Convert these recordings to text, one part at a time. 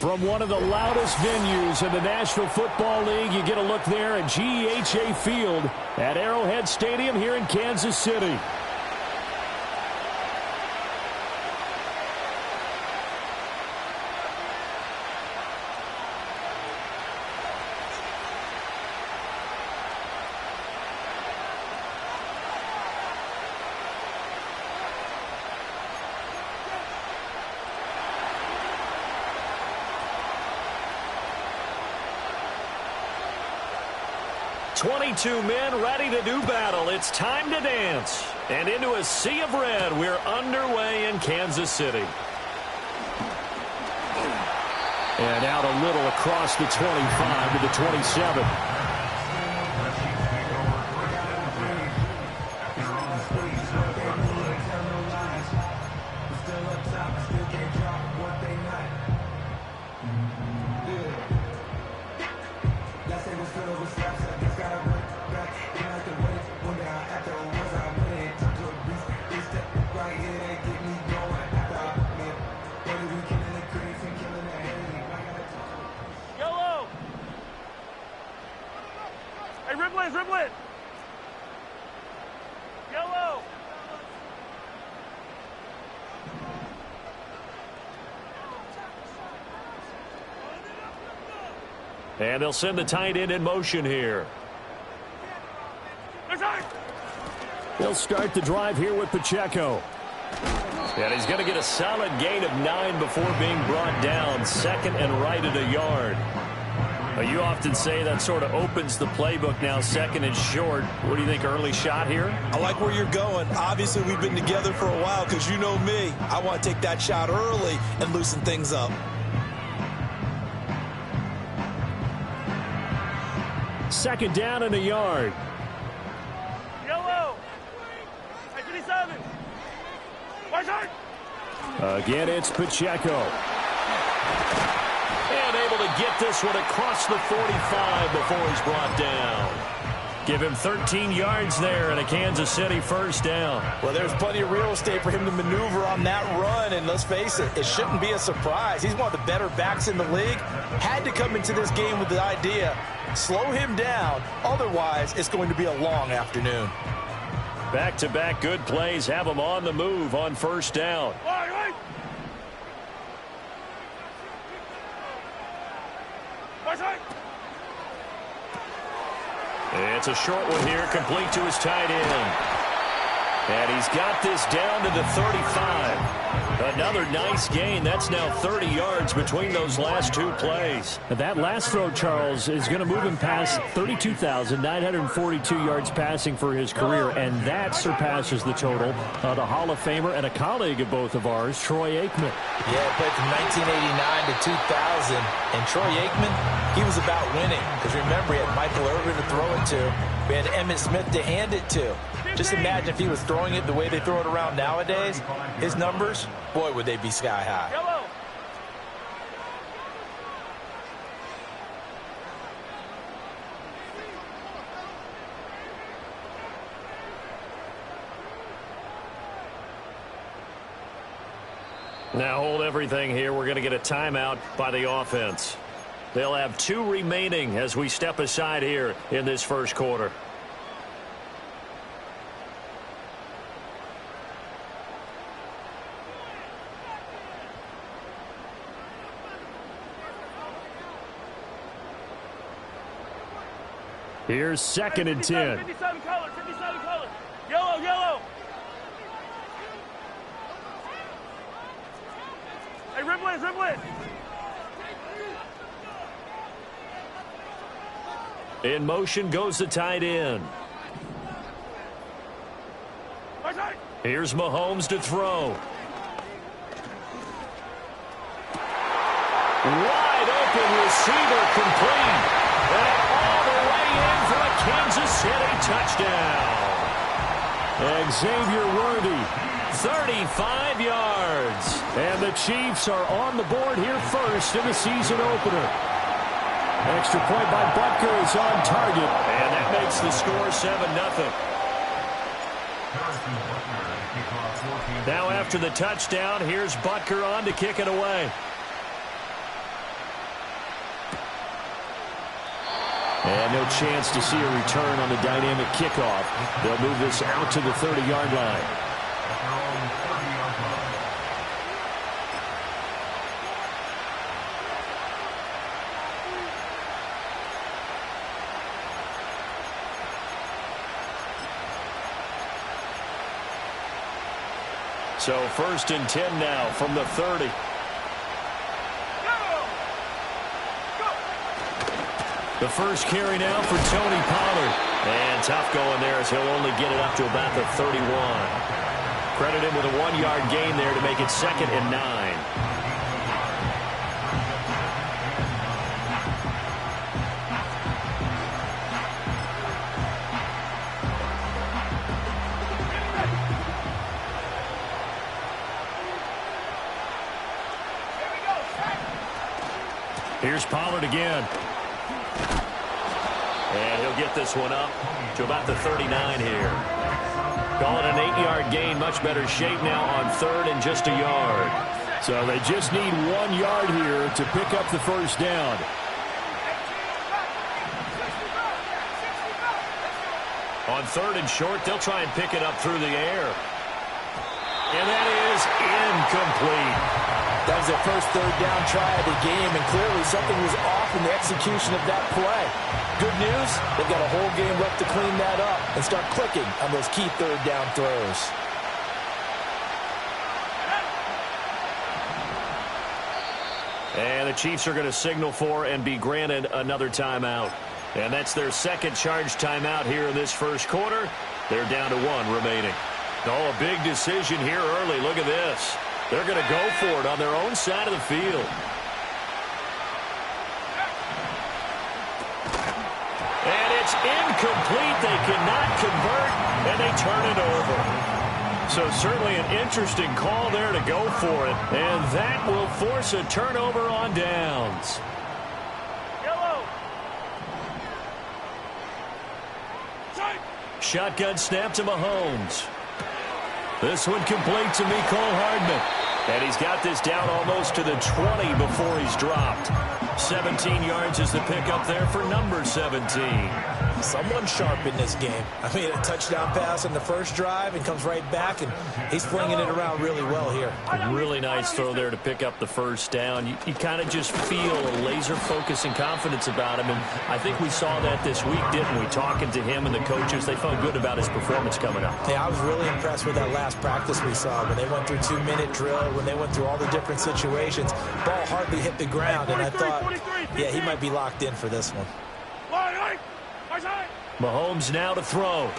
From one of the loudest venues in the National Football League, you get a look there at GEHA Field at Arrowhead Stadium here in Kansas City. "22 men ready to do battle. It's time to dance." And into a sea of red, we're underway in Kansas City. And out a little across the 25 to the 27. Dribble it! Yellow! And they'll send the tight end in motion here. They'll start the drive here with Pacheco. And he's going to get a solid gain of 9 before being brought down. Second and right at a yard. You often say that sort of opens the playbook now, second and short. What do you think, early shot here? I like where you're going. Obviously, we've been together for a while because you know me. I want to take that shot early and loosen things up. Second down and a yard. Yellow! 57! Again, it's Pacheco. And able to get this one across the 45 before he's brought down. Give him 13 yards there and a Kansas City first down. Well, there's plenty of real estate for him to maneuver on that run, and let's face it, it shouldn't be a surprise. He's one of the better backs in the league. Had to come into this game with the idea, slow him down, otherwise it's going to be a long afternoon. Back-to-back good plays have him on the move on first down. It's a short one here, complete to his tight end. And he's got this down to the 35. Another nice gain. That's now 30 yards between those last two plays. That last throw, Charles, is going to move him past 32,942 yards passing for his career, and that surpasses the total of the Hall of Famer and a colleague of both of ours, Troy Aikman. Yeah, played from 1989 to 2000, and Troy Aikman, he was about winning, because remember, he had Michael Irvin to throw it to. We had Emmitt Smith to hand it to. Just imagine if he was throwing it the way they throw it around nowadays. His numbers, boy, would they be sky high. Yellow. Now hold everything here. We're going to get a timeout by the offense. They'll have 2 remaining as we step aside here in this first quarter. Here's second and 10. 57 color, 57 color. Yellow, yellow. Hey, dribble it. In motion goes the tight end. Here's Mahomes to throw. Wide open receiver complete. And all the way in for a Kansas City touchdown. Xavier Worthy, 35 yards. And the Chiefs are on the board here first in the season opener. Extra point by Butker is on target. And that makes the score 7-0. Now after the touchdown, here's Butker on to kick it away. And no chance to see a return on the dynamic kickoff. They'll move this out to the 30-yard line. So 1st and 10 now from the 30. The first carry now for Tony Pollard. And tough going there as he'll only get it up to about the 31. Credit him with a 1-yard gain there to make it 2nd and 9. Here's Pollard again. And he'll get this one up to about the 39 here. Call it an 8-yard gain. Much better shape now on 3rd and just a yard. So they just need 1 yard here to pick up the first down. On 3rd and short, they'll try and pick it up through the air. And that is incomplete. That was their first 3rd down try of the game, and clearly something was off in the execution of that play. Good news, they've got a whole game left to clean that up and start clicking on those key 3rd down throws. And the Chiefs are going to signal for and be granted another timeout. And that's their 2nd charge timeout here in this first quarter. They're down to 1 remaining. Oh, a big decision here early. Look at this. They're going to go for it on their own side of the field. And it's incomplete. They cannot convert, and they turn it over. So certainly an interesting call there to go for it, and that will force a turnover on downs. Yellow. Shotgun snap to Mahomes. This one complete to Mecole Hardman. And he's got this down almost to the 20 before he's dropped. 17 yards is the pickup there for number 17. Someone sharp in this game. I mean, a touchdown pass on the first drive and comes right back, and he's flinging it around really well here. Really nice throw there to pick up the first down. You kind of just feel a laser focus and confidence about him, and I think we saw that this week, didn't we? Talking to him and the coaches, they felt good about his performance coming up. Yeah, I was really impressed with that last practice we saw when they went through 2-minute drill, when they went through all the different situations. Ball hardly hit the ground, and I thought, yeah, he might be locked in for this one. Mahomes now to throw.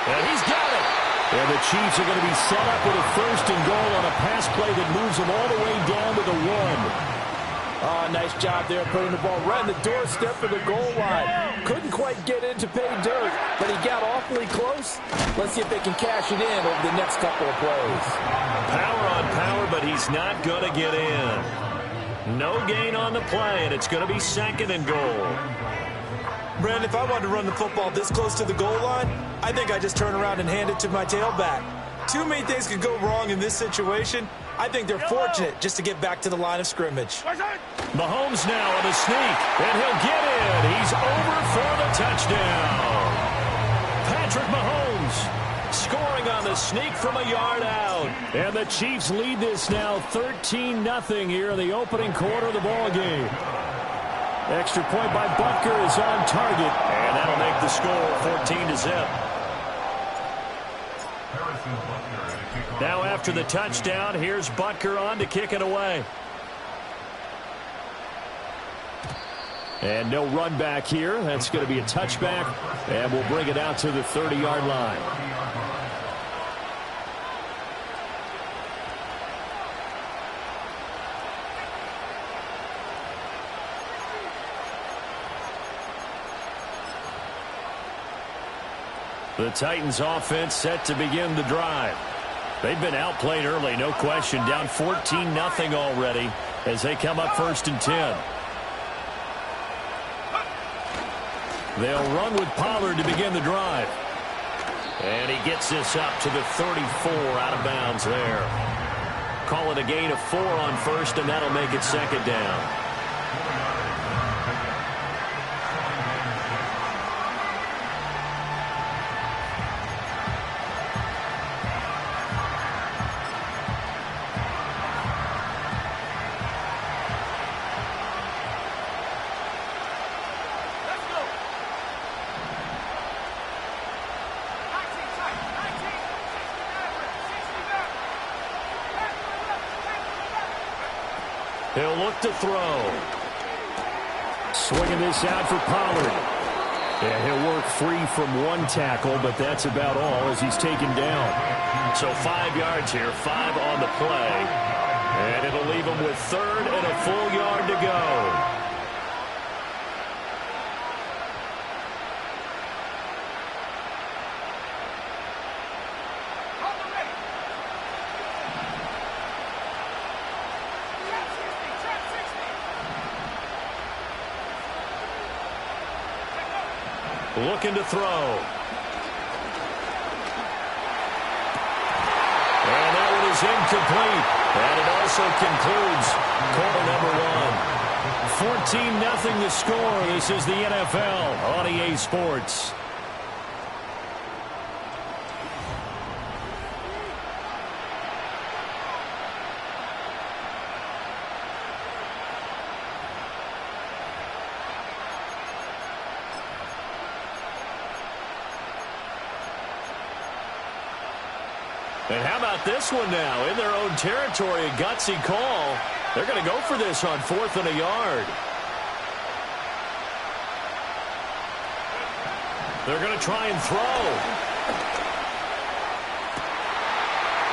And he's got it. And the Chiefs are going to be set up with a 1st and goal on a pass play that moves them all the way down to the 1. Oh, nice job there putting the ball right on the doorstep of the goal line. Couldn't quite get in to pay dirt, but he got awfully close. Let's see if they can cash it in over the next couple of plays. Power on power, but he's not going to get in. No gain on the play, and it's going to be 2nd and goal. Brandon, if I wanted to run the football this close to the goal line, I think I just turn around and hand it to my tailback. Too many things could go wrong in this situation. I think they're fortunate just to get back to the line of scrimmage. Mahomes now on the sneak, and he'll get in. He's over for the touchdown. Patrick Mahomes scoring on the sneak from a yard out. And the Chiefs lead this now 13-0 here in the opening quarter of the ball game. Extra point by Butker is on target, and that'll make the score 14-0. Now after the touchdown, here's Butker on to kick it away. And no run back here. That's going to be a touchback, and we'll bring it out to the 30-yard line. The Titans offense set to begin the drive. They've been outplayed early, no question. Down 14-0 already as they come up 1st and 10. They'll run with Pollard to begin the drive. And he gets this up to the 34 out of bounds there. Call it a gain of 4 on 1st, and that'll make it 2nd down. He'll look to throw. Swinging this out for Pollard. Yeah, he'll work free from one tackle, but that's about all as he's taken down. So 5 yards here, 5 on the play. And it'll leave him with 3rd and a full yard to go. Looking to throw. And that one is incomplete. And it also concludes quarter number 1. 14-0 the score. This is the NFL on EA Sports. And how about this one now? In their own territory, a gutsy call. They're going to go for this on 4th and a yard. They're going to try and throw.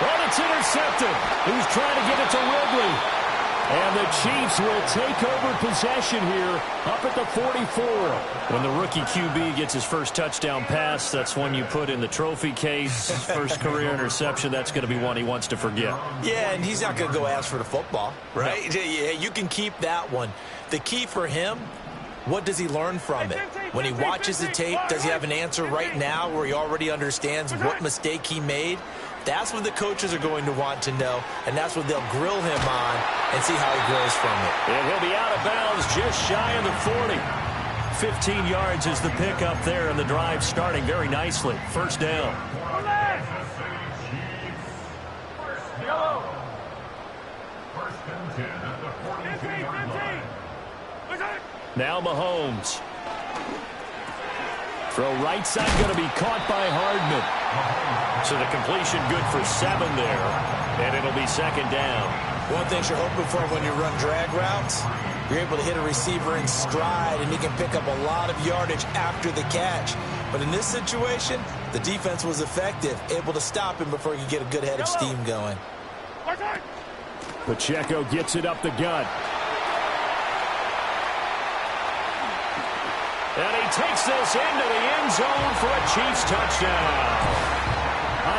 Well, it's intercepted. He's trying to get it to Ridley. And the Chiefs will take over possession here up at the 44. When the rookie QB gets his first touchdown pass, that's one you put in the trophy case. First career interception, that's going to be one he wants to forget. Yeah, and he's not going to go ask for the football, right? No. Yeah, you can keep that one. The key for him, what does he learn from it? When he watches the tape, does he have an answer right now where he already understands what mistake he made? That's what the coaches are going to want to know, and that's what they'll grill him on and see how he grows from it. And he'll be out of bounds just shy of the 40. 15 yards is the pickup there, and the drive starting very nicely. First down. Now Mahomes. Throw right side going to be caught by Hardman. So the completion good for 7 there. And it'll be 2nd down. One thing you're hoping for when you run drag routes, you're able to hit a receiver in stride and he can pick up a lot of yardage after the catch. But in this situation, the defense was effective, able to stop him before he could get a good head of steam going. Pacheco gets it up the gut. And he takes this into the end zone for a Chiefs touchdown.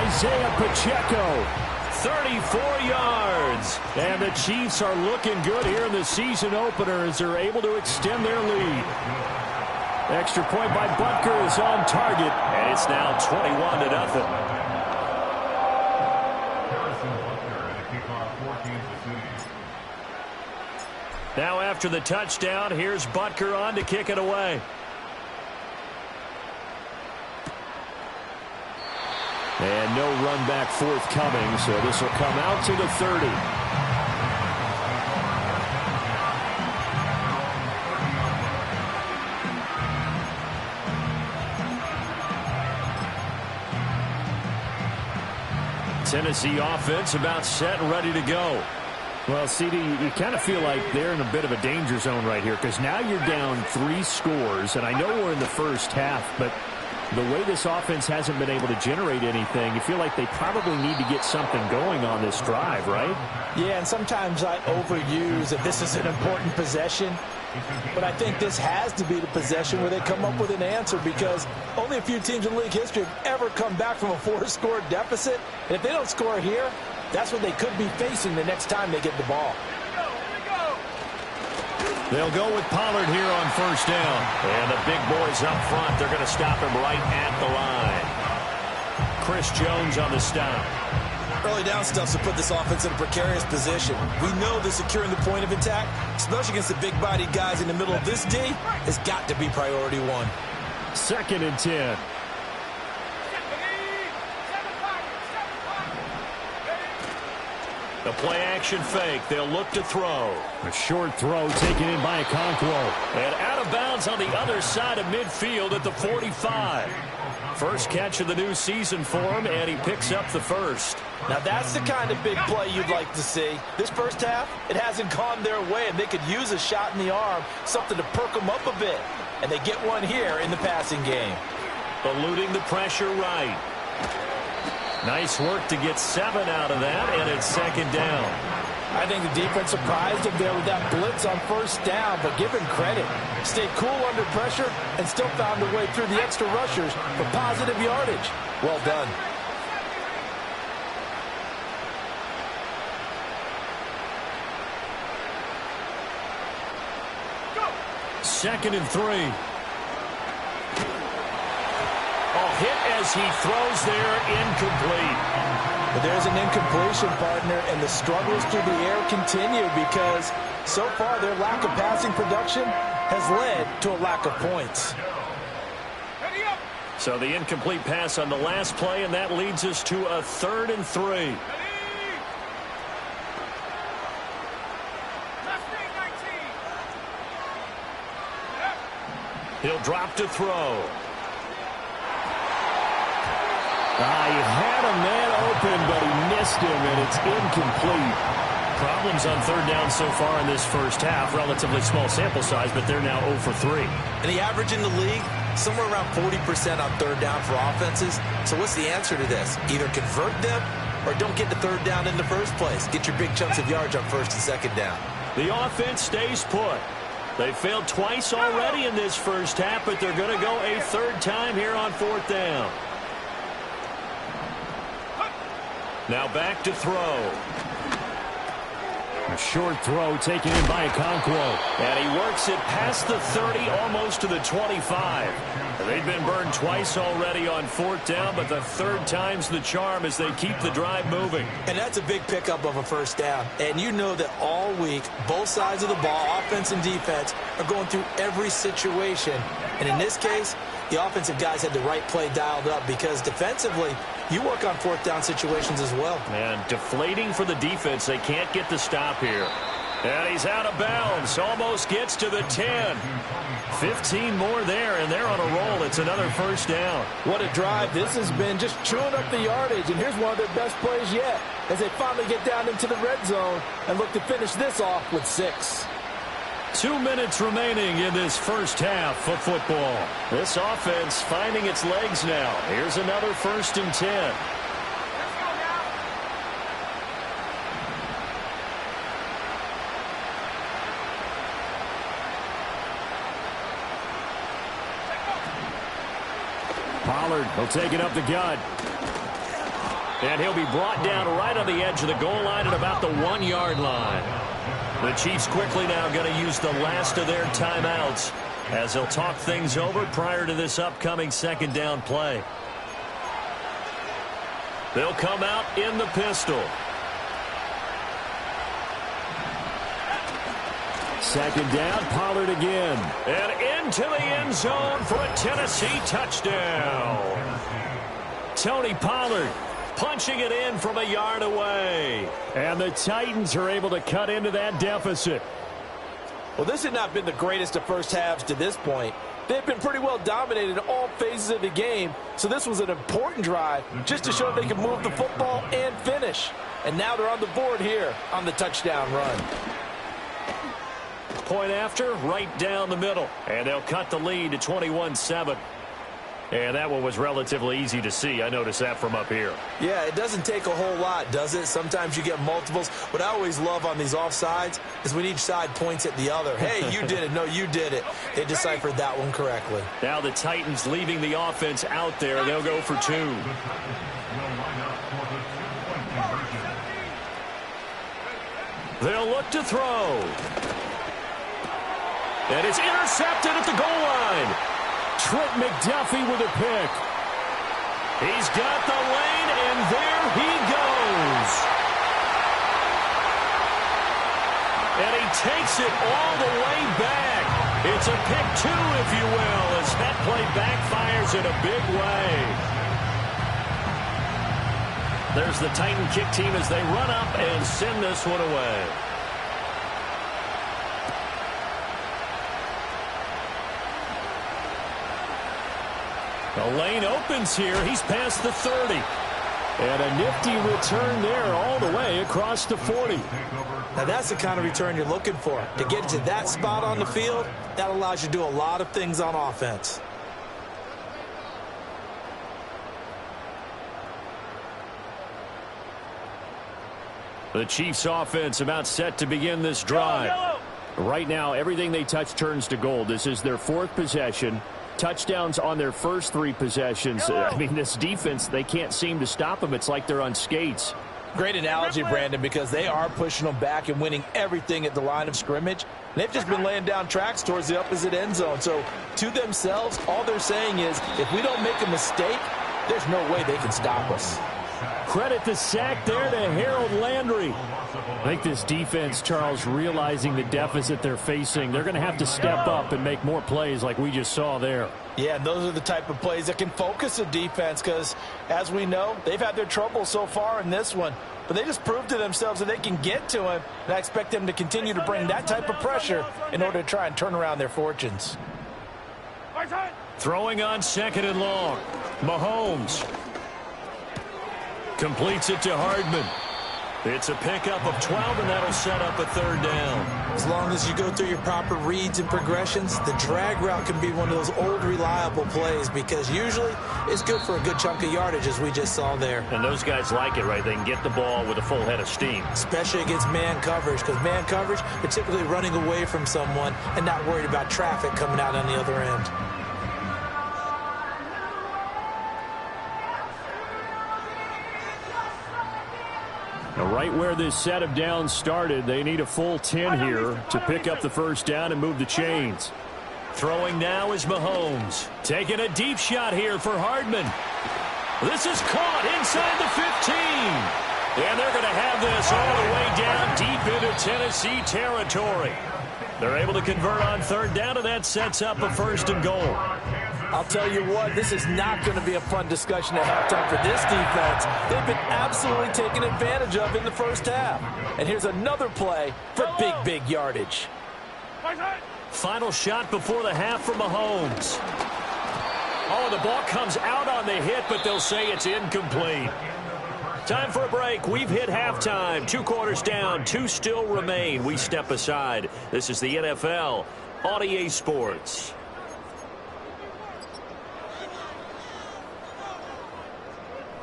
Isaiah Pacheco, 34 yards. And the Chiefs are looking good here in the season opener as they're able to extend their lead. Extra point by Butker is on target. And it's now 21-0. Now after the touchdown, here's Butker on to kick it away. And no run back forthcoming, so this will come out to the 30. Tennessee offense about set and ready to go. Well, CD, you kind of feel like they're in a bit of a danger zone right here because now you're down 3 scores, and I know we're in the first half, but the way this offense hasn't been able to generate anything, you feel like they probably need to get something going on this drive, right? Yeah, and sometimes I overuse that this is an important possession, but I think this has to be the possession where they come up with an answer because only a few teams in league history have ever come back from a 4-score deficit, and if they don't score here, that's what they could be facing the next time they get the ball. They'll go with Pollard here on first down. And the big boys up front, they're going to stop him right at the line. Chris Jones on the stop. Early down stuff's to put this offense in a precarious position. We know that securing the point of attack, especially against the big-bodied guys in the middle of this D, has got to be priority 1. 2nd and 10. The play-action fake. They'll look to throw. A short throw taken in by Okonkwo. And out of bounds on the other side of midfield at the 45. First catch of the new season for him, and he picks up the first. Now that's the kind of big play you'd like to see. This first half, it hasn't gone their way, and they could use a shot in the arm, something to perk them up a bit. And they get one here in the passing game. Eluding the pressure right. Nice work to get 7 out of that, and it's second down. I think the defense surprised him there with that blitz on first down, but give him credit. Stayed cool under pressure and still found a way through the extra rushers for positive yardage. Well done. Second and 3. Hit as he throws there, incomplete. But there's an incompletion, partner, and the struggles through the air continue because so far their lack of passing production has led to a lack of points. So the incomplete pass on the last play, and that leads us to a 3rd and 3. He'll drop to throw. He had a man open, but he missed him, and it's incomplete. Problems on 3rd down so far in this first half. Relatively small sample size, but they're now 0 for 3. And the average in the league, somewhere around 40% on 3rd down for offenses. So what's the answer to this? Either convert them or don't get to 3rd down in the first place. Get your big chunks of yards on 1st and 2nd down. The offense stays put. They failed twice already in this first half, but they're going to go a 3rd time here on 4th down. Now back to throw. A short throw taken in by Okonkwo. And he works it past the 30, almost to the 25. They've been burned twice already on 4th down, but the 3rd time's the charm as they keep the drive moving. And that's a big pickup of a 1st down. And you know that all week, both sides of the ball, offense and defense, are going through every situation. And in this case, the offensive guys had the right play dialed up because defensively, you work on 4th down situations as well. And deflating for the defense. They can't get the stop here. And he's out of bounds. Almost gets to the 10. 15 more there, and they're on a roll. It's another 1st down. What a drive. This has been just chewing up the yardage, and here's one of their best plays yet as they finally get down into the red zone and look to finish this off with 6. 2 minutes remaining in this first half of football. This offense finding its legs now. Here's another 1st and 10. Pollard will take it up the gut. And he'll be brought down right on the edge of the goal line at about the 1-yard line. The Chiefs quickly now going to use the last of their timeouts as they'll talk things over prior to this upcoming 2nd down play. They'll come out in the pistol. 2nd down, Pollard again. And into the end zone for a Tennessee touchdown. Tony Pollard punching it in from a yard away. And the Titans are able to cut into that deficit. Well, this has not been the greatest of first halves to this point. They've been pretty well dominated in all phases of the game, so this was an important drive just to show they can move the football and finish. And now they're on the board here on the touchdown run. Point after, right down the middle. And they'll cut the lead to 21-7. And that one was relatively easy to see. I noticed that from up here. Yeah, it doesn't take a whole lot, does it? Sometimes you get multiples. What I always love on these offsides is when each side points at the other. Hey, you did it. No, you did it. They deciphered that one correctly. Now the Titans leaving the offense out there. They'll go for 2. They'll look to throw. And it's intercepted at the goal line. Trent McDuffie with a pick. He's got the lane, and there he goes. And he takes it all the way back. It's a pick 2, if you will, as that play backfires in a big way. There's the Titan kick team as they run up and send this one away. The lane opens here. He's past the 30. And a nifty return there all the way across the 40. Now that's the kind of return you're looking for. To get to that spot on the field, that allows you to do a lot of things on offense. The Chiefs offense about set to begin this drive. Right now, everything they touch turns to gold. This is their 4th possession. Touchdowns on their first 3 possessions. I mean, this defense, they can't seem to stop them. It's like they're on skates. Great analogy, Brandon, because they are pushing them back and winning everything at the line of scrimmage. They've just been laying down tracks towards the opposite end zone. So, to themselves, all they're saying is, if we don't make a mistake, there's no way they can stop us. Credit the sack there to Harold Landry. I think this defense, Charles, realizing the deficit they're facing, they're going to have to step up and make more plays like we just saw there. Yeah, and those are the type of plays that can focus a defense because, as we know, they've had their trouble so far in this one. But they just proved to themselves that they can get to him, and I expect them to continue to bring that type of pressure in order to try and turn around their fortunes. Throwing on 2nd and long. Mahomes completes it to Hardman. It's a pickup of 12, and that'll set up a 3rd down. As long as you go through your proper reads and progressions, the drag route can be one of those old reliable plays because usually it's good for a good chunk of yardage, as we just saw there. And those guys like it, right? They can get the ball with a full head of steam. Especially against man coverage, because man coverage, they're typically running away from someone and not worried about traffic coming out on the other end. Now, right where this set of downs started, they need a full 10 here to pick up the 1st down and move the chains. Throwing now is Mahomes. Taking a deep shot here for Hardman. This is caught inside the 15. And they're going to have this all the way down deep into Tennessee territory. They're able to convert on 3rd down, and that sets up a 1st and goal. I'll tell you what, this is not going to be a fun discussion at halftime for this defense. They've been absolutely taken advantage of in the first half. And here's another play for big yardage. Final shot before the half for Mahomes. Oh, the ball comes out on the hit, but they'll say it's incomplete. Time for a break. We've hit halftime. 2 quarters down, 2 still remain. We step aside. This is the NFL on EA Sports.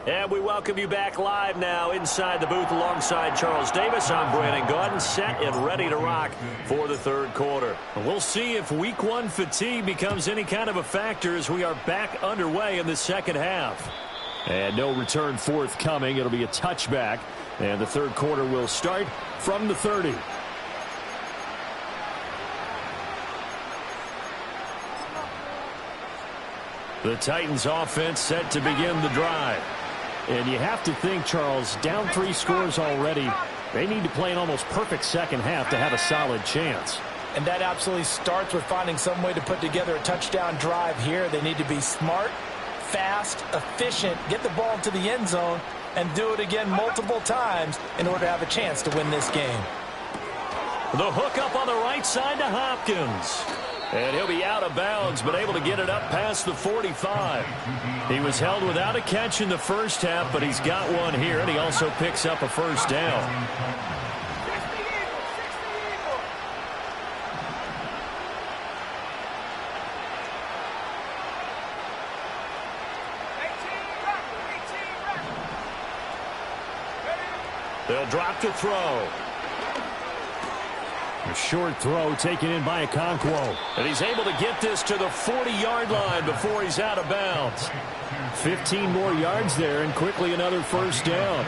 And we welcome you back live now inside the booth alongside Charles Davis. I'm Brandon Gaudin, set and ready to rock for the 3rd quarter. We'll see if Week 1 fatigue becomes any kind of a factor as we are back underway in the 2nd half. And no return forthcoming. It'll be a touchback. And the 3rd quarter will start from the 30. The Titans offense set to begin the drive. And you have to think, Charles, down 3 scores already. They need to play an almost perfect 2nd half to have a solid chance. And that absolutely starts with finding some way to put together a touchdown drive here. They need to be smart, fast, efficient, get the ball into the end zone, and do it again multiple times in order to have a chance to win this game. The hook up on the right side to Hopkins. And he'll be out of bounds, but able to get it up past the 45. He was held without a catch in the first half, but he's got one here, and he also picks up a 1st down. They'll drop to throw. A short throw taken in by Okonkwo. And he's able to get this to the 40-yard line before he's out of bounds. 15 more yards there, and quickly another 1st down.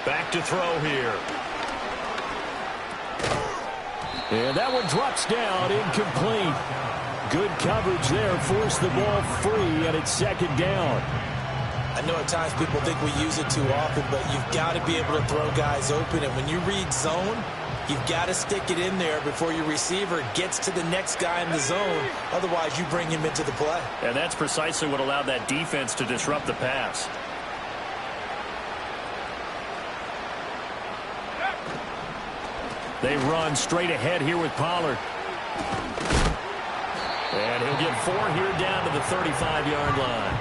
Back to throw here. And that one drops down, incomplete. Good coverage there, forced the ball free, and it's 2nd down. I know at times people think we use it too often, but you've got to be able to throw guys open. And when you read zone, you've got to stick it in there before your receiver gets to the next guy in the zone. Otherwise, you bring him into the play. And that's precisely what allowed that defense to disrupt the pass. They run straight ahead here with Pollard. And he'll get 4 here down to the 35-yard line.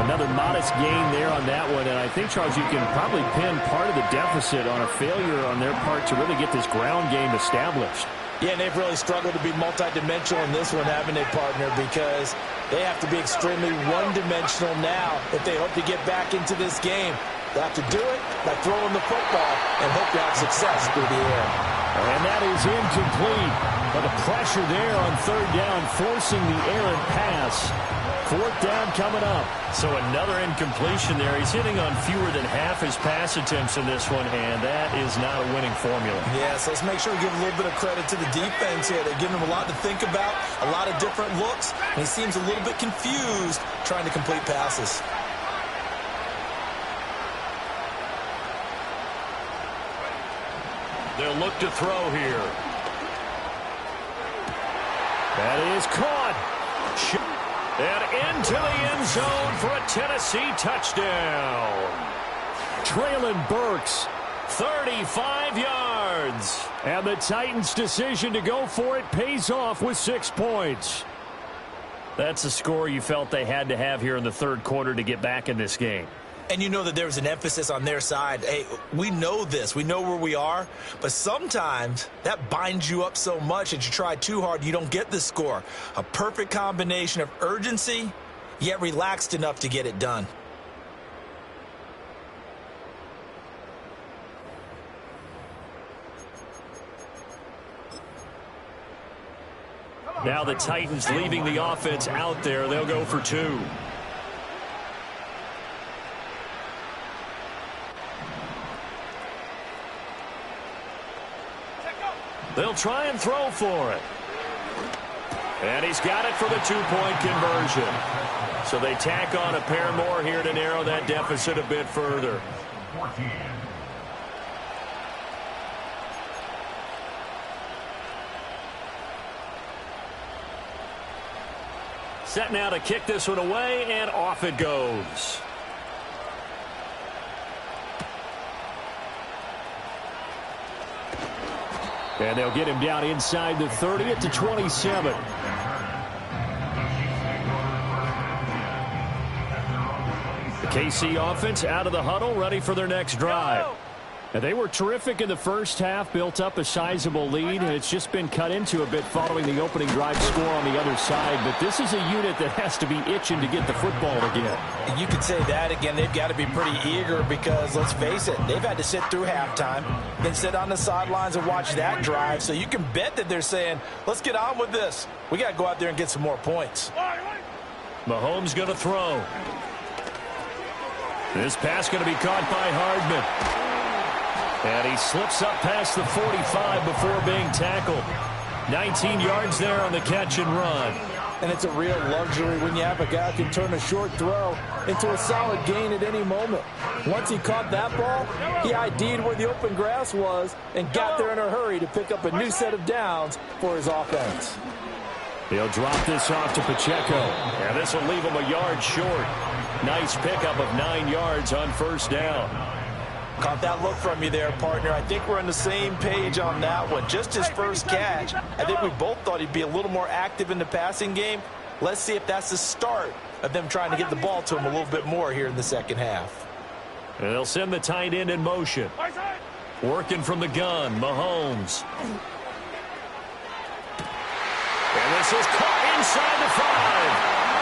Another modest gain there on that one. And I think, Charles, you can probably pin part of the deficit on a failure on their part to really get this ground game established. Yeah, and they've really struggled to be multidimensional in this one, haven't they, partner? Because they have to be extremely one-dimensional now if they hope to get back into this game. They have to do it by throwing the football and hope to have success through the air. And that is incomplete. But the pressure there on third down, forcing the errant pass. Fourth down coming up. So another incompletion there. He's hitting on fewer than half his pass attempts in this one, and that is not a winning formula. Yeah, so let's make sure we give a little bit of credit to the defense here. They're giving him a lot to think about, a lot of different looks, and he seems a little bit confused trying to complete passes. They'll look to throw here. That is caught. And into the end zone for a Tennessee touchdown. Traylon Burks. 35 yards. And the Titans' decision to go for it pays off with 6 points. That's a score you felt they had to have here in the third quarter to get back in this game. And you know that there was an emphasis on their side. Hey, we know this. We know where we are. But sometimes that binds you up so much that you try too hard, you don't get the score. A perfect combination of urgency, yet relaxed enough to get it done. Now the Titans leaving the offense out there. They'll go for 2. They'll try and throw for it. And he's got it for the 2-point conversion. So they tack on a pair more here to narrow that deficit a bit further. Set now to kick this one away, and off it goes. And they'll get him down inside the 30 at the 27. The KC offense out of the huddle, ready for their next drive. And they were terrific in the first half, built up a sizable lead, and it's just been cut into a bit following the opening drive score on the other side. But this is a unit that has to be itching to get the football again. You could say that again. They've got to be pretty eager because, let's face it, they've had to sit through halftime, then sit on the sidelines and watch that drive. So you can bet that they're saying, let's get on with this. We got to go out there and get some more points. Mahomes going to throw. This pass going to be caught by Hardman. And he slips up past the 45 before being tackled. 19 yards there on the catch and run. And it's a real luxury when you have a guy who can turn a short throw into a solid gain at any moment. Once he caught that ball, he ID'd where the open grass was and got there in a hurry to pick up a new set of downs for his offense. They'll drop this off to Pacheco. And this will leave him a yard short. Nice pickup of 9 yards on first down. Caught that look from you there, partner. I think we're on the same page on that one. Just his first catch. I think we both thought he'd be a little more active in the passing game. Let's see if that's the start of them trying to get the ball to him a little bit more here in the second half. And they'll send the tight end in motion. Working from the gun, Mahomes. And this is caught inside the 5.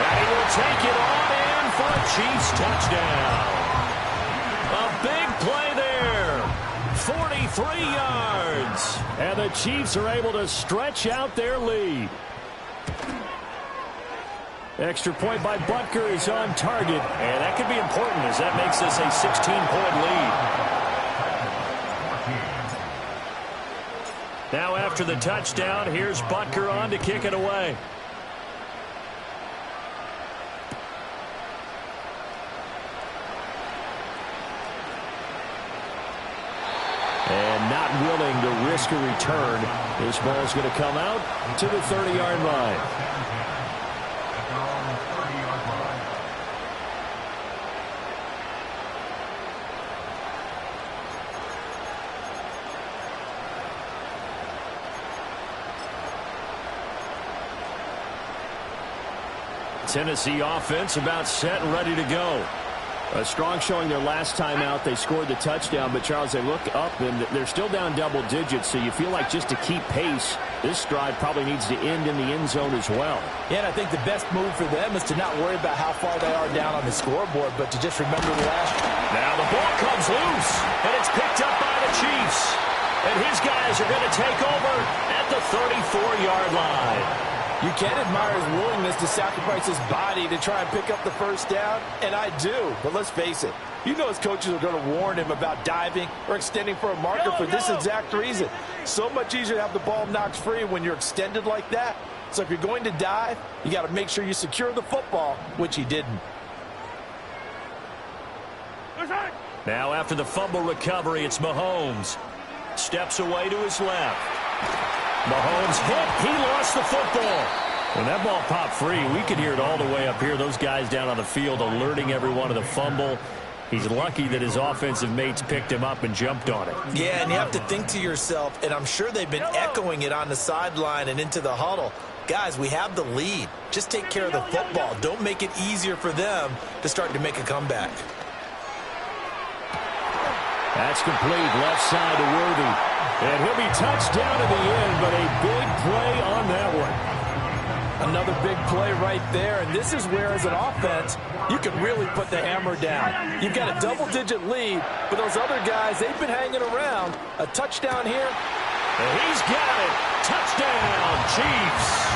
And he will take it on in for a Chiefs touchdown. A big play there. 43 yards. And the Chiefs are able to stretch out their lead. Extra point by Butker is on target. And that could be important as that makes this a 16-point lead. Now after the touchdown, here's Butker on to kick it away. not willing to risk a return. This ball is going to come out to the 30-yard line. Tennessee offense about set and ready to go. A strong showing their last time out. They scored the touchdown, but, Charles, they look up, and they're still down double digits, so you feel like just to keep pace, this drive probably needs to end in the end zone as well. Yeah, and I think the best move for them is to not worry about how far they are down on the scoreboard, but to just remember the last. Now the ball comes loose, and it's picked up by the Chiefs. And his guys are going to take over at the 34-yard line. You can admire his willingness to sacrifice his body to try and pick up the first down, and I do. But let's face it, you know his coaches are going to warn him about diving or extending for a marker for this exact reason. So much easier to have the ball knocked free when you're extended like that. So if you're going to dive, you got to make sure you secure the football, which he didn't. Now after the fumble recovery, it's Mahomes. Steps away to his left. Mahomes hit. He lost the football. When that ball popped free, we could hear it all the way up here. Those guys down on the field alerting everyone of the fumble. He's lucky that his offensive mates picked him up and jumped on it. Yeah, and you have to think to yourself, and I'm sure they've been echoing it on the sideline and into the huddle. Guys, we have the lead. Just take care of the football. Don't make it easier for them to start to make a comeback. That's complete. Left side to Worthy. And he'll be touched down at the end, but a big play on that one. Another big play right there, and this is where, as an offense, you can really put the hammer down. You've got a double-digit lead, but those other guys, they've been hanging around. A touchdown here. And he's got it. Touchdown, Chiefs.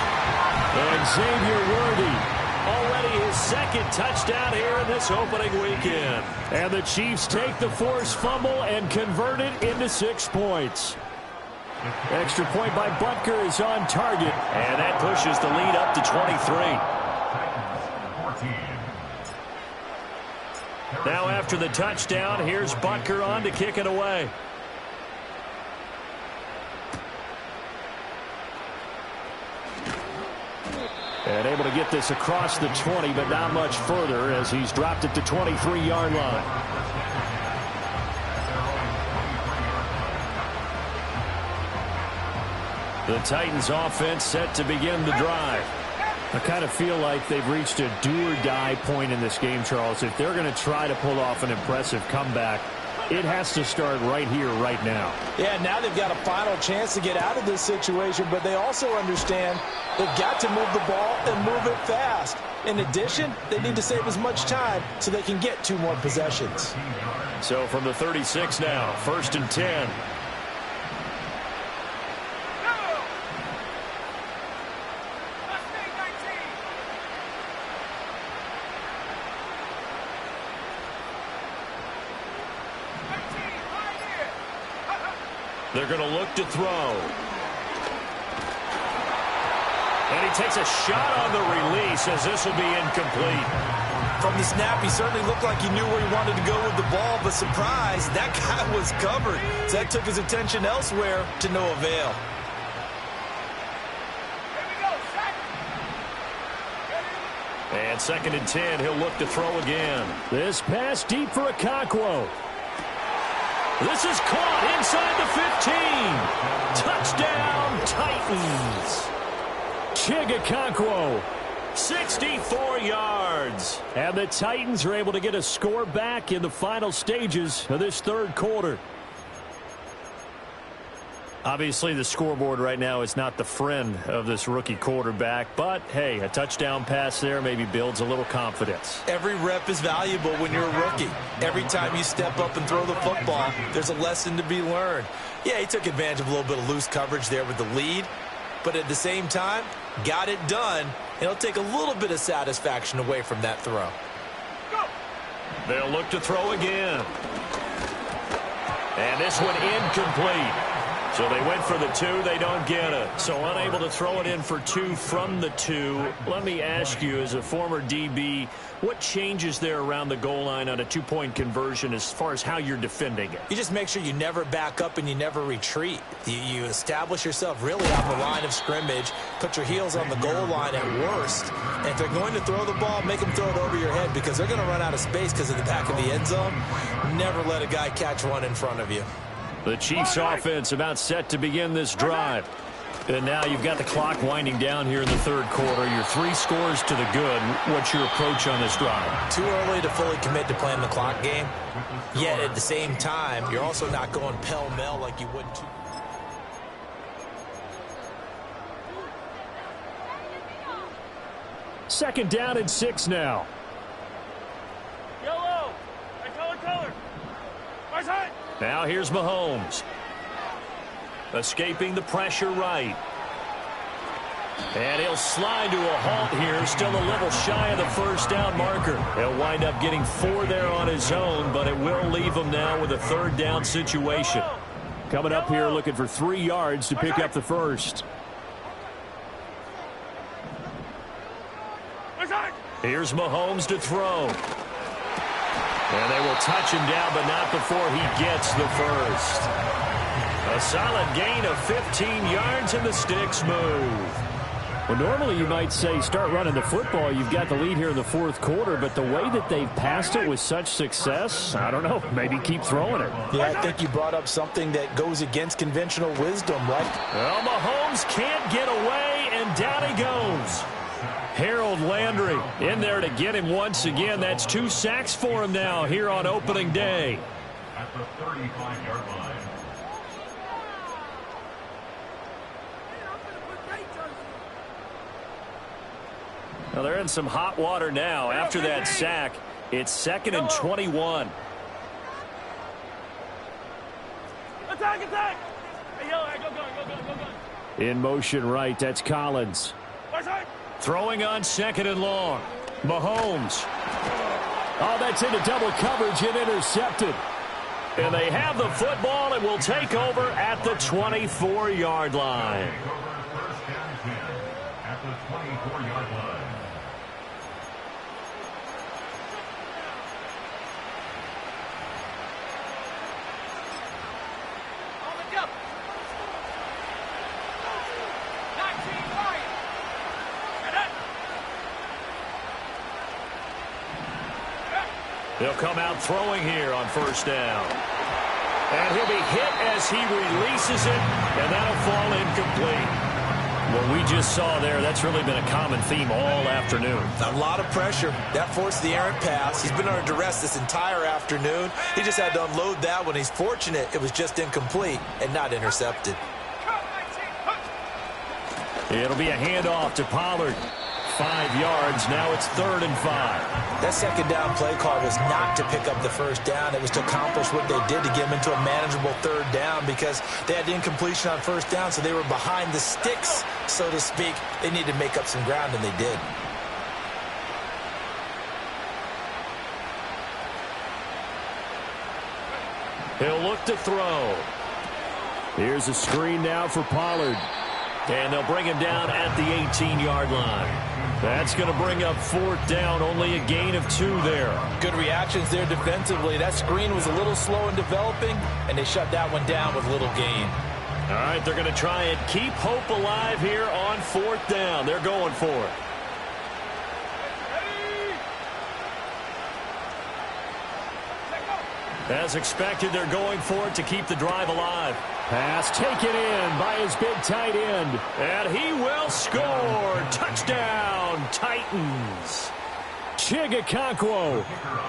And Xavier Worthy, already his second touchdown here in this opening weekend. And the Chiefs take the forced fumble and convert it into 6 points. Extra point by Butker is on target, and that pushes the lead up to 23. Now after the touchdown, here's Butker on to kick it away. And able to get this across the 20, but not much further as he's dropped it to 23-yard line. The Titans offense set to begin the drive. I kind of feel like they've reached a do-or-die point in this game, Charles. If they're going to try to pull off an impressive comeback, it has to start right here, right now. Yeah, now they've got a final chance to get out of this situation, but they also understand they've got to move the ball and move it fast. In addition, they need to save as much time so they can get 2 more possessions. So from the 36 now, 1st and 10. They're going to look to throw. And he takes a shot on the release as this will be incomplete. From the snap, he certainly looked like he knew where he wanted to go with the ball, but surprise, that guy was covered. So that took his attention elsewhere to no avail. And 2nd and 10, he'll look to throw again. This pass deep for Okonkwo. This is caught inside the 15. Touchdown, Titans. Chig Okonkwo, 64 yards. And the Titans are able to get a score back in the final stages of this 3rd quarter. Obviously, the scoreboard right now is not the friend of this rookie quarterback, but, hey, a touchdown pass there maybe builds a little confidence. Every rep is valuable when you're a rookie. Every time you step up and throw the football, there's a lesson to be learned. Yeah, he took advantage of a little bit of loose coverage there with the lead, but at the same time, got it done. It'll take a little bit of satisfaction away from that throw. They'll look to throw again. And this one incomplete. So they went for the 2. They don't get it. So unable to throw it in for 2 from the 2. Let me ask you, as a former DB, what changes there around the goal line on a 2-point conversion as far as how you're defending it? You just make sure you never back up and you never retreat. You establish yourself really on the line of scrimmage, put your heels on the goal line at worst. And if they're going to throw the ball, make them throw it over your head because they're going to run out of space because of the back of the end zone. Never let a guy catch one in front of you. The Chiefs offense about set to begin this drive. And now you've got the clock winding down here in the third quarter. You're 3 scores to the good. What's your approach on this drive? Too early to fully commit to playing the clock game. Yet at the same time, you're also not going pell-mell like you would to. Second down and 6 now. Yellow. Color. Right side. Now here's Mahomes. Escaping the pressure right. And he'll slide to a halt here. Still a little shy of the first down marker. He'll wind up getting 4 there on his own, but it will leave him now with a third down situation. Coming up here looking for 3 yards to pick up the first. Here's Mahomes to throw. And they will touch him down, but not before he gets the first. A solid gain of 15 yards, and the sticks move. Well, normally you might say start running the football. You've got the lead here in the fourth quarter, but the way that they've passed it with such success, I don't know, maybe keep throwing it. Yeah, I think you brought up something that goes against conventional wisdom, right? Well, Mahomes can't get away, and down he goes. Harold Landry in there to get him once again. That's 2 sacks for him now here on opening day. At the 35-yard line. Well, they're in some hot water now. After that sack, it's 2nd and 21. Attack! Hey, yellow, go. In motion right, that's Collins. Right side. Throwing on 2nd and long. Mahomes. Oh, that's into double coverage and intercepted. And they have the football and will take over at the 24-yard line. First down 10 at the 24-yard line. They'll come out throwing here on first down. And he'll be hit as he releases it, and that'll fall incomplete. What we just saw there, that's really been a common theme all afternoon. A lot of pressure. That forced the errant pass. He's been under duress this entire afternoon. He just had to unload that one. He's fortunate it was just incomplete and not intercepted. It'll be a handoff to Pollard. 5 yards. Now it's 3rd and 5. That second down play call was not to pick up the first down. It was to accomplish what they did to get them into a manageable 3rd down because they had incompletion on first down, so they were behind the sticks, so to speak. They needed to make up some ground, and they did. He'll look to throw. Here's a screen now for Pollard. And they'll bring him down at the 18-yard line. That's going to bring up 4th down, only a gain of 2 there. Good reactions there defensively. That screen was a little slow in developing, and they shut that one down with little gain. All right, they're going to try and keep hope alive here on 4th down. They're going for it. As expected, they're going for it to keep the drive alive. Pass taken in by his big tight end. And he will score. Touchdown, Titans. Chigakonkwo.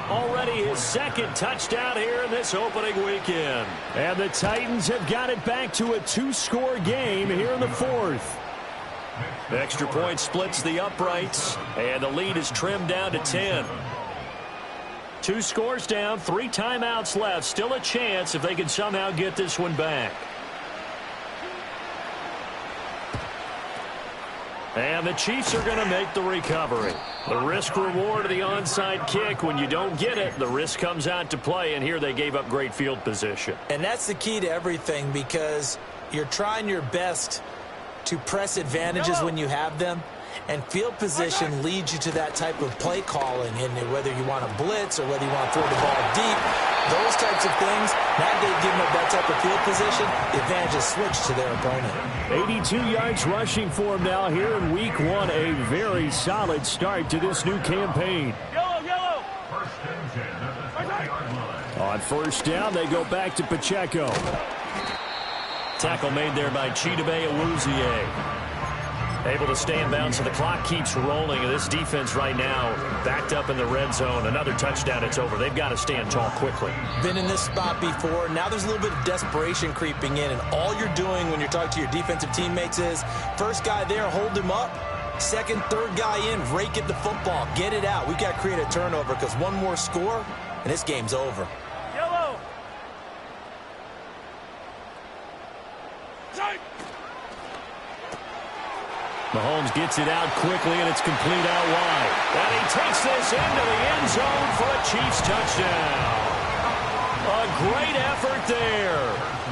Already his 2nd touchdown here in this opening weekend. And the Titans have got it back to a 2-score game here in the 4th. Extra point splits the uprights, and the lead is trimmed down to 10. 2 scores down, 3 timeouts left. Still a chance if they can somehow get this one back. And the Chiefs are going to make the recovery. The risk-reward of the onside kick. When you don't get it, the risk comes out to play, and here they gave up great field position. And that's the key to everything because you're trying your best to press advantages when you have them, and field position leads you to that type of play calling. And whether you want to blitz or whether you want to throw the ball deep, those types of things, now they've given up that type of field position, the advantage is switched to their opponent. 82 yards rushing for him now here in week 1. A very solid start to this new campaign. Yellow. First and 10 at the 20-yard line. On first down, they go back to Pacheco. Tackle made there by Chidobe Awuzie. Able to stay in bounds, so the clock keeps rolling. And this defense right now backed up in the red zone. Another touchdown, it's over. They've got to stand tall quickly. Been in this spot before. Now there's a little bit of desperation creeping in, and all you're doing when you're talking to your defensive teammates is first guy there, hold him up. Second, third guy in, rake at the football. Get it out. We've got to create a turnover because one more score, and this game's over. Yellow. Tight. Mahomes gets it out quickly, and it's complete out wide. And he takes this into the end zone for a Chiefs touchdown. A great effort there.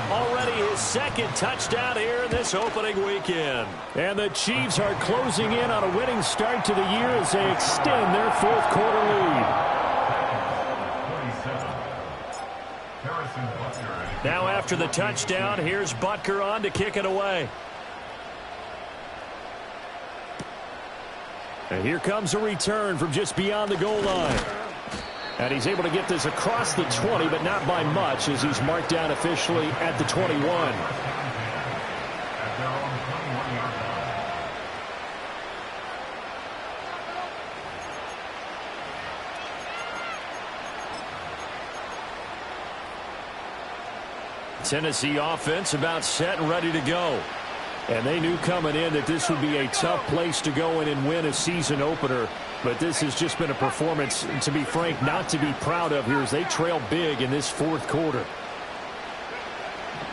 Already his second touchdown here in this opening weekend. And the Chiefs are closing in on a winning start to the year as they extend their fourth quarter lead. 27. Harrison Butker. Now after the touchdown, here's Butker on to kick it away. And here comes a return from just beyond the goal line. And he's able to get this across the 20, but not by much, as he's marked down officially at the 21. At their own 21-yard line. Tennessee offense about set and ready to go. And they knew coming in that this would be a tough place to go in and win a season opener. But this has just been a performance, to be frank, not to be proud of here as they trail big in this fourth quarter.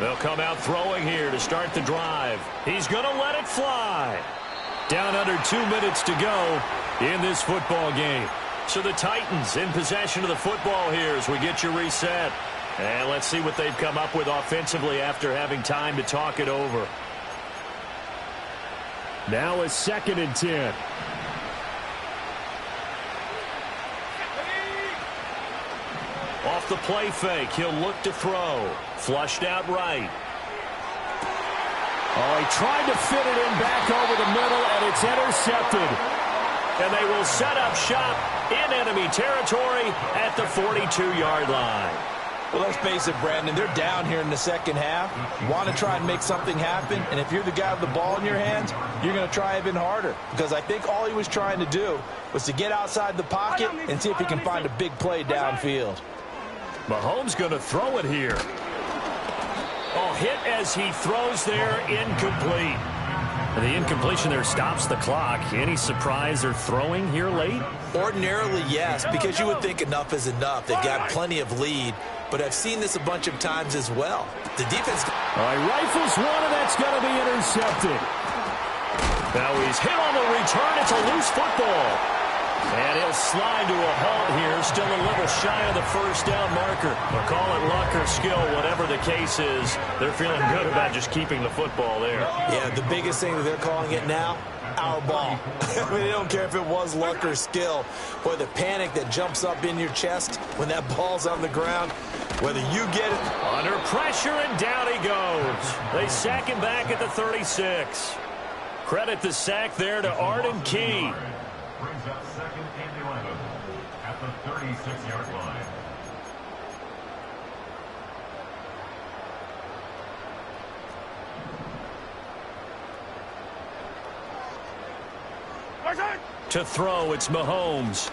They'll come out throwing here to start the drive. He's going to let it fly. Down under 2 minutes to go in this football game. So the Titans in possession of the football here as we get you reset. And let's see what they've come up with offensively after having time to talk it over. Now a 2nd and 10. Off the play fake, he'll look to throw. Flushed out right. Oh, he tried to fit it in back over the middle, and it's intercepted. And they will set up shop in enemy territory at the 42-yard line. Well, let's face it, Brandon, they're down here in the second half. Want to try and make something happen, and if you're the guy with the ball in your hands, you're going to try even harder. Because I think all he was trying to do was to get outside the pocket and see if he can find a big play downfield. Mahomes going to throw it here. Oh, hit as he throws there, incomplete. And the incompletion there stops the clock. Any surprise they're throwing here late? Ordinarily, yes, because you would think enough is enough. They've got plenty of lead, but I've seen this a bunch of times as well. The defense... All right, rifles one, and that's going to be intercepted. Now he's hit on the return. It's a loose football. And he'll slide to a halt here. Still a little shy of the first down marker. They'll call it luck or skill, whatever the case is. They're feeling good about just keeping the football there. Yeah, the biggest thing that they're calling it now, our ball. I mean, they don't care if it was luck or skill. Boy, the panic that jumps up in your chest when that ball's on the ground, whether you get it. Under pressure, and down he goes. They sack him back at the 36. Credit the sack there to Arden Key. Brings up 2nd and 11 at the 36-yard line. To throw, it's Mahomes.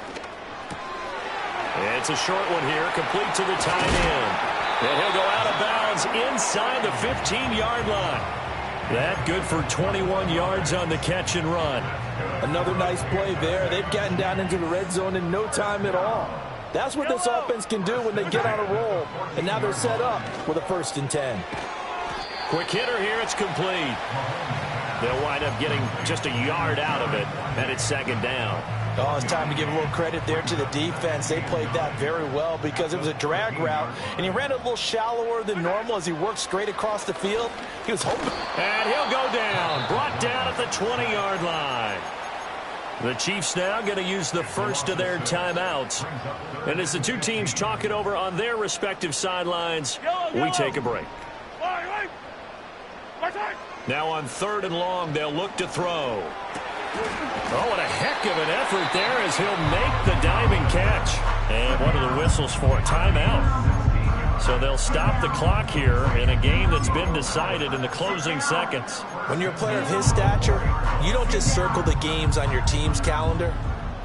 It's a short one here, complete to the tight end. And he'll go out of bounds inside the 15-yard line. That good for 21 yards on the catch and run. Another nice play there. They've gotten down into the red zone in no time at all. That's what this offense can do when they get on a roll. And now they're set up with a 1st and 10. Quick hitter here, it's complete. They'll wind up getting just a yard out of it, and it's 2nd down. Oh, it's time to give a little credit there to the defense. They played that very well because it was a drag route, and he ran a little shallower than normal as he worked straight across the field. He was hoping. And he'll go down. Brought down at the 20-yard line. The Chiefs now going to use the first of their timeouts. And as the two teams talk it over on their respective sidelines, we take a break. Now on 3rd and long, they'll look to throw. Oh, what a heck of an effort there as he'll make the diving catch. And one of the whistles for a timeout. So they'll stop the clock here in a game that's been decided in the closing seconds. When you're a player of his stature, you don't just circle the games on your team's calendar.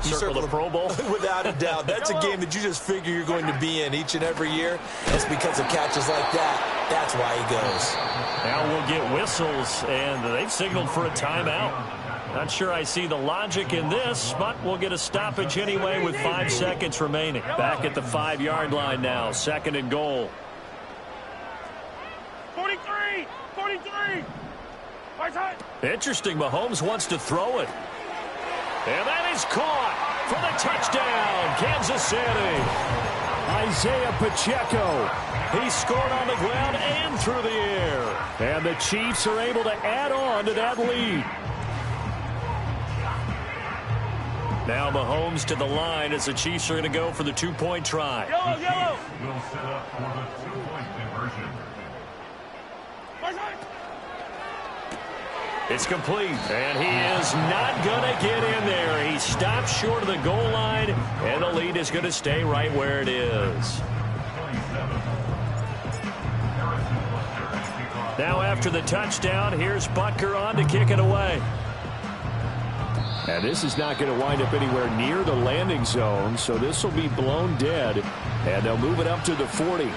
You circle the Pro Bowl? Without a doubt. That's a game that you just figure you're going to be in each and every year. It's because of catches like that. That's why he goes. Now we'll get whistles, and they've signaled for a timeout. Not sure I see the logic in this, but we'll get a stoppage anyway with 5 seconds remaining. Back at the 5-yard line now, 2nd and goal. 43! 43! Interesting, Mahomes wants to throw it. And that is caught for the touchdown, Kansas City. Isaiah Pacheco. He scored on the ground and through the air. And the Chiefs are able to add on to that lead. Now Mahomes to the line as the Chiefs are going to go for the 2-point try. Yellow, yellow. Will set up for the 2-point conversion. It's complete, and he is not going to get in there. He stops short of the goal line, and the lead is going to stay right where it is. Now after the touchdown, here's Butker on to kick it away. And this is not going to wind up anywhere near the landing zone, so this will be blown dead, and they'll move it up to the 40.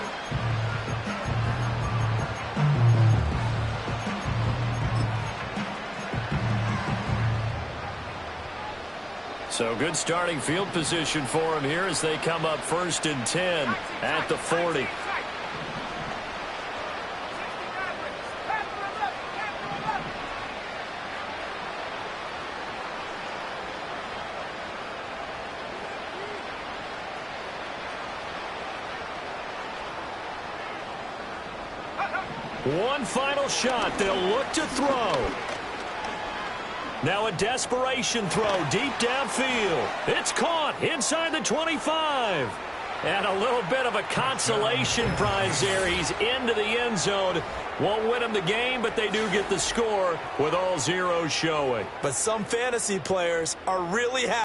So good starting field position for him here as they come up 1st and 10 at the 40. One final shot. They'll look to throw. Now a desperation throw deep downfield. It's caught inside the 25. And a little bit of a consolation prize there. He's into the end zone. Won't win him the game, but they do get the score with all zeros showing. But some fantasy players are really happy.